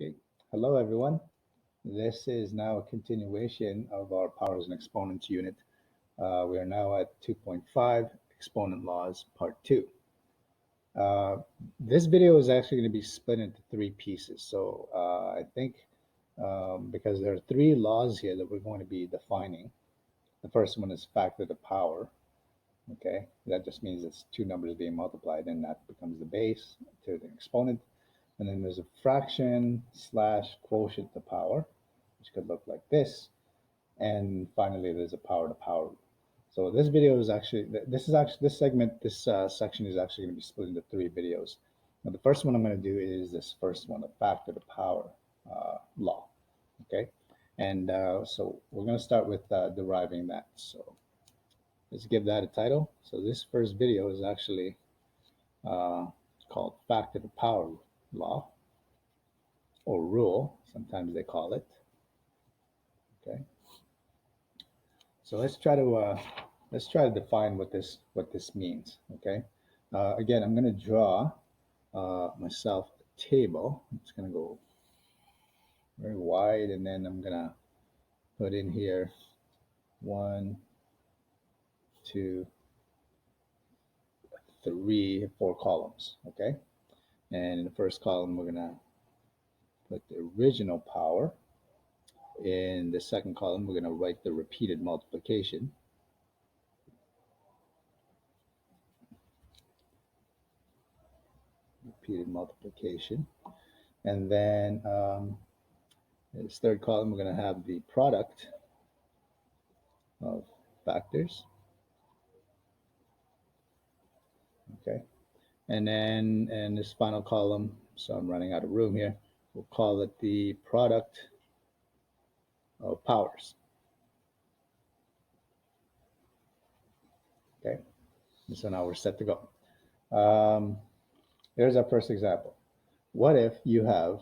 Okay. Hello, everyone. This is now a continuation of our powers and exponents unit. We are now at 2.5, Exponent Laws, Part 2. Uh, this video is actually going to be split into three pieces. So I think because there are three laws here that we're going to be defining. The first one is factor to power. Okay, that just means it's two numbers being multiplied, and that becomes the base to the exponent. And then there's a fraction slash quotient to power, which could look like this. And finally, there's a power to power. So this video is actually, this segment, this section is actually going to be split into three videos. Now, the first one I'm going to do is this first one, the factor to power law. Okay. And so we're going to start with deriving that. So let's give that a title. So this first video is actually called factor to power law, or rule, sometimes they call it. Okay. So let's try to define what this means. Okay. Again, I'm going to draw myself a table. It's going to go very wide, and then I'm going to put in here 1, 2, 3, 4 columns. Okay. And in the first column, we're going to put the original power. In the second column, we're going to write the repeated multiplication. Repeated multiplication. And then in this third column, we're going to have the product of factors. Okay. And then in this final column, so I'm running out of room here, we'll call it the product of powers. Okay. And so now we're set to go. Here's our first example. What if you have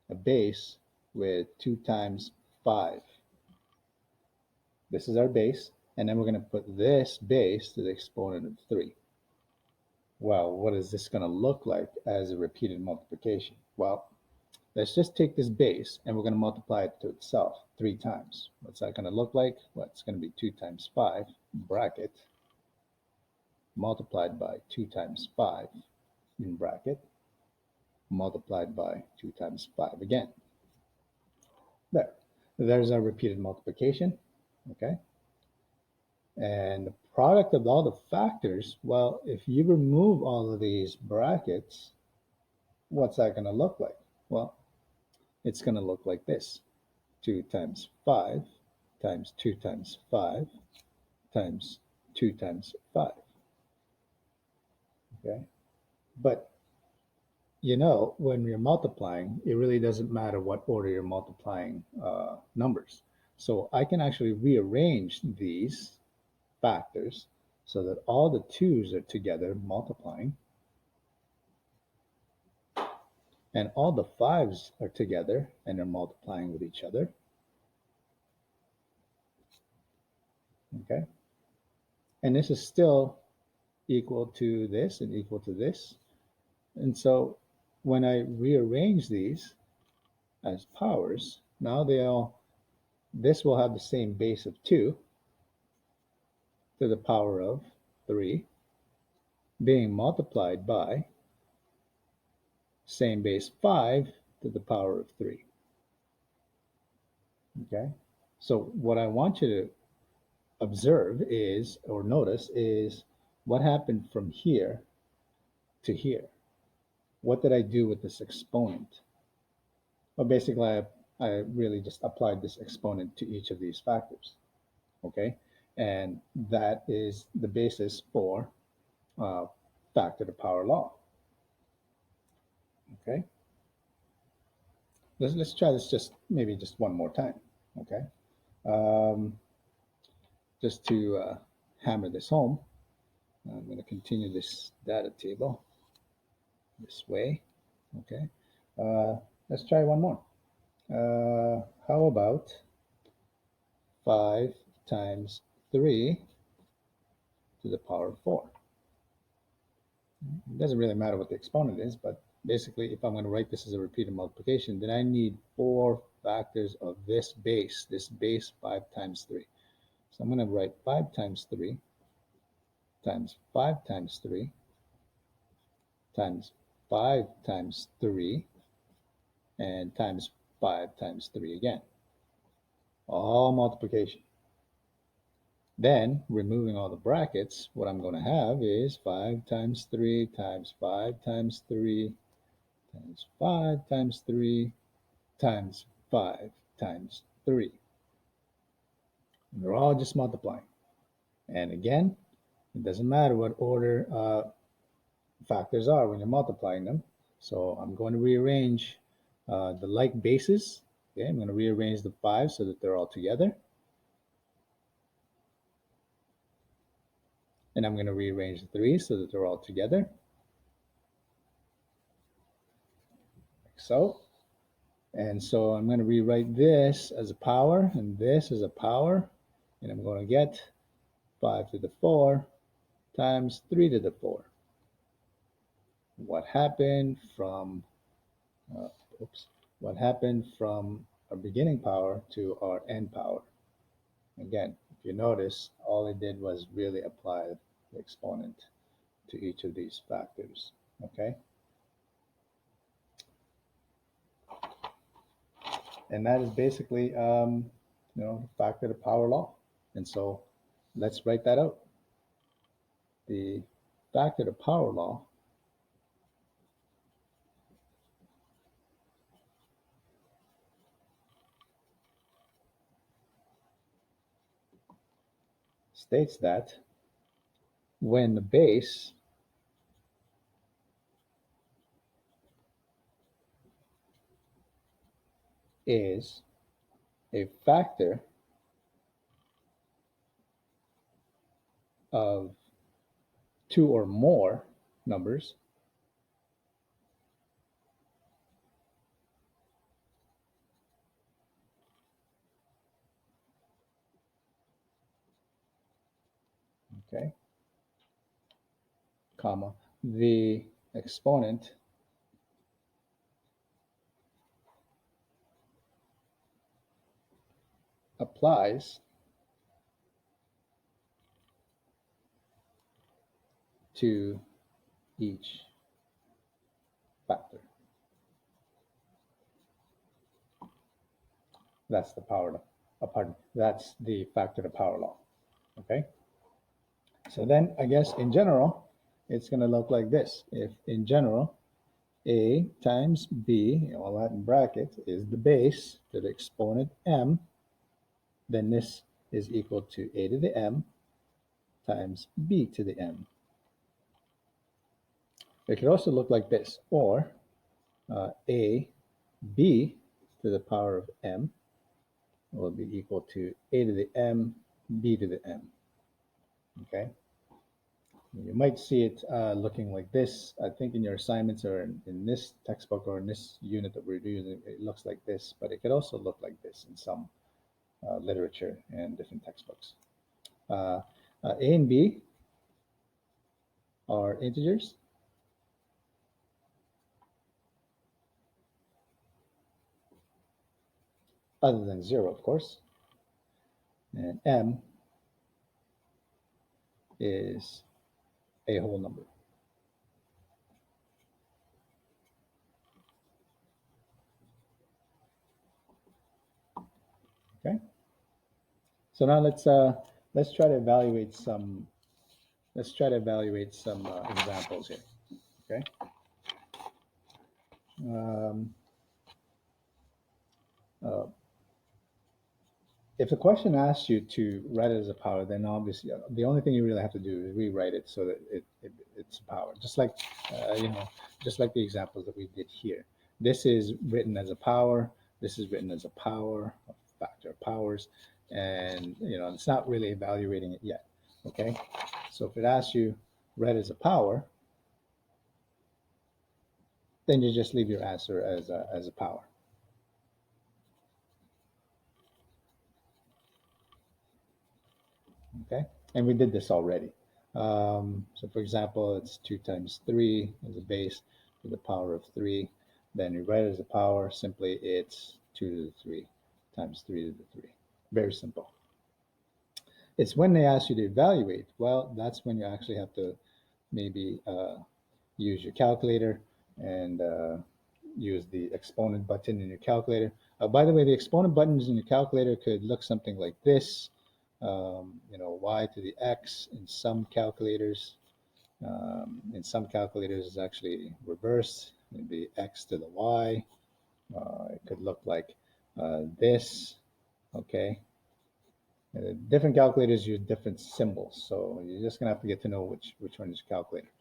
a base with 2 times 5? This is our base, and then we're going to put this base to the exponent of 3. Well, what is this going to look like as a repeated multiplication? Well, let's just take this base and we're going to multiply it to itself 3 times. What's that going to look like? Well, it's going to be 2 times 5, bracket, multiplied by 2 times 5, in bracket, multiplied by 2 times 5 again. There's our repeated multiplication. Okay. And the product of all the factors, well, if you remove all of these brackets, what's that going to look like? Well, it's going to look like this. 2 times 5 times 2 times 5 times 2 times 5. Okay. But, you know, when you're multiplying, it really doesn't matter what order you're multiplying numbers. So I can actually rearrange these factors so that all the 2's are together multiplying, and all the 5's are together and they're multiplying with each other. Okay. And this is still equal to this and equal to this. And so when I rearrange these as powers, now this will have the same base of 2 to the power of 3 being multiplied by same base 5 to the power of 3. Okay. So what I want you to observe is, or notice, is what happened from here to here. What did I do with this exponent? Well, basically, I really just applied this exponent to each of these factors. Okay. And that is the basis for factor to power law. Okay. Let's try this just one more time. Okay. Just to hammer this home, I'm going to continue this data table this way. Okay. Let's try one more. How about 5 times 3 to the power of 4? It doesn't really matter what the exponent is, but basically, if I'm going to write this as a repeated multiplication, then I need 4 factors of this base 5 times 3. So I'm going to write 5 times 3 times 5 times 3 times 5 times 3 and times 5 times 3 again. All multiplication. Then, removing all the brackets, what I'm going to have is 5 times 3 times 5 times 3 times 5 times 3 times 5 times 3. And they're all just multiplying. And again, it doesn't matter what order factors are when you're multiplying them. So I'm going to rearrange the like bases. Okay, I'm going to rearrange the 5 so that they're all together. And I'm going to rearrange the 3 so that they're all together. Like so. And so I'm going to rewrite this as a power and this as a power. And I'm going to get 5 to the 4 times 3 to the 4. What happened from what happened from our beginning power to our end power? Again, if you notice, all I did was really apply the exponent to each of these factors. Okay, and that is basically the factor to power law. And so let's write that out. The factor to power law states that when the base is a factor of 2 or more numbers, okay, comma, the exponent applies to each factor. That's the power to, that's the factor to power law. Okay. So then I guess in general, it's going to look like this. If in general, a times b, all that in brackets, is the base to the exponent m, then this is equal to a to the m times b to the m. It could also look like this, or a b to the power of m will be equal to a to the m, b to the m. Okay. You might see it looking like this. I think in your assignments or in this textbook or in this unit that we're using, it looks like this, but it could also look like this in some literature and different textbooks. A and b are integers. Other than 0, of course. And m is a whole number. Okay. So now let's try to evaluate some examples here. Okay. If the question asks you to write it as a power, then obviously the only thing you really have to do is rewrite it so that it's a power. Just like just like the examples that we did here. This is written as a power. This is written as a power, a factor of powers, and it's not really evaluating it yet. Okay, so if it asks you write as a power, then you just leave your answer as a power. Okay, and we did this already. So for example, it's 2 times 3 as a base. to the power of 3. Then you write it as a power, simply it's 2 to the 3 times 3 to the 3. Very simple. It's when they ask you to evaluate, well, that's when you actually have to maybe use your calculator and use the exponent button in your calculator. By the way, the exponent buttons in your calculator could look something like this. Y to the x in some calculators. In some calculators, it's actually reversed. It'd be x to the y. It could look like this. Okay. Different calculators use different symbols, so you're just gonna have to get to know which one is your calculator,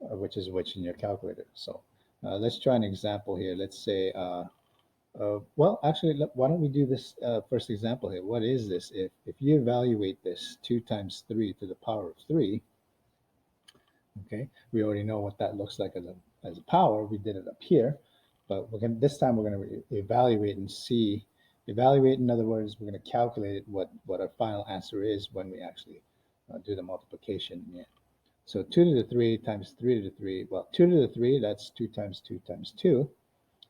which is which in your calculator. So let's try an example here. Let's say, well, actually, why don't we do this first example here? What is this? If you evaluate this 2 times 3 to the power of 3, okay, we already know what that looks like as a power. We did it up here, but this time we're going to evaluate and see. Evaluate, in other words, we're going to calculate what our final answer is when we actually do the multiplication. Yeah. So 2 to the 3 times 3 to the 3. Well, 2 to the 3, that's 2 times 2 times 2.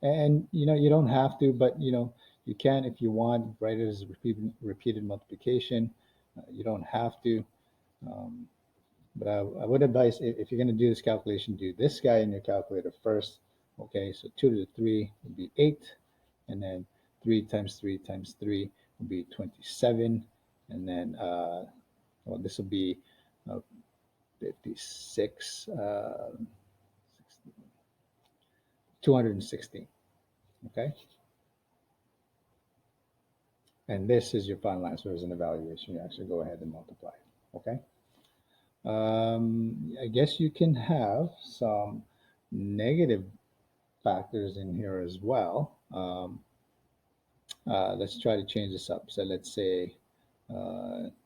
And, you don't have to, but, you can if you want, write it as repeated multiplication. You don't have to. But I would advise, if you're going to do this calculation, do this guy in your calculator first. Okay, so 2 to the 3 would be 8. And then 3 times 3 times 3 would be 27. And then, well, this will be 56, 216. Okay. And this is your final answer as an evaluation. You actually go ahead and multiply. Okay. I guess you can have some negative factors in here as well. Let's try to change this up. So let's say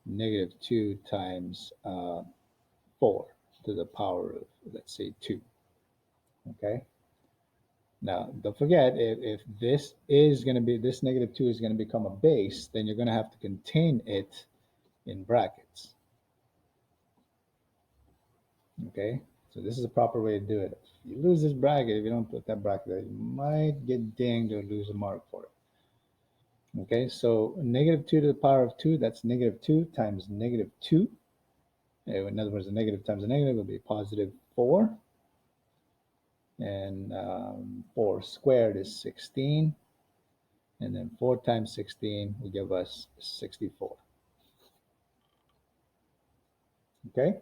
negative 2 times 4 to the power of, let's say, 2. Okay. Now, don't forget, if this is going to be, this negative 2 is going to become a base, then you're going to have to contain it in brackets. Okay, so this is a proper way to do it. If you lose this bracket, if you don't put that bracket there, you might get dinged or lose a mark for it. Okay, so negative 2 to the power of 2, that's negative 2 times negative 2. In other words, a negative times a negative will be positive 4. And 4 squared is 16. And then 4 times 16 will give us 64. Okay.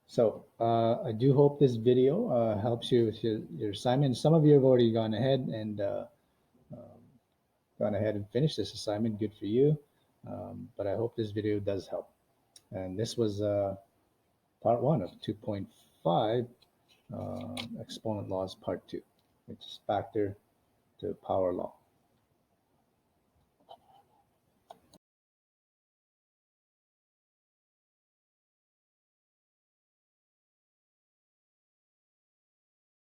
So I do hope this video helps you with your assignment. Some of you have already gone ahead and finished this assignment. Good for you. But I hope this video does help. And this was part 1 of 2.5 Exponent Laws Part 2, which is factor to power law.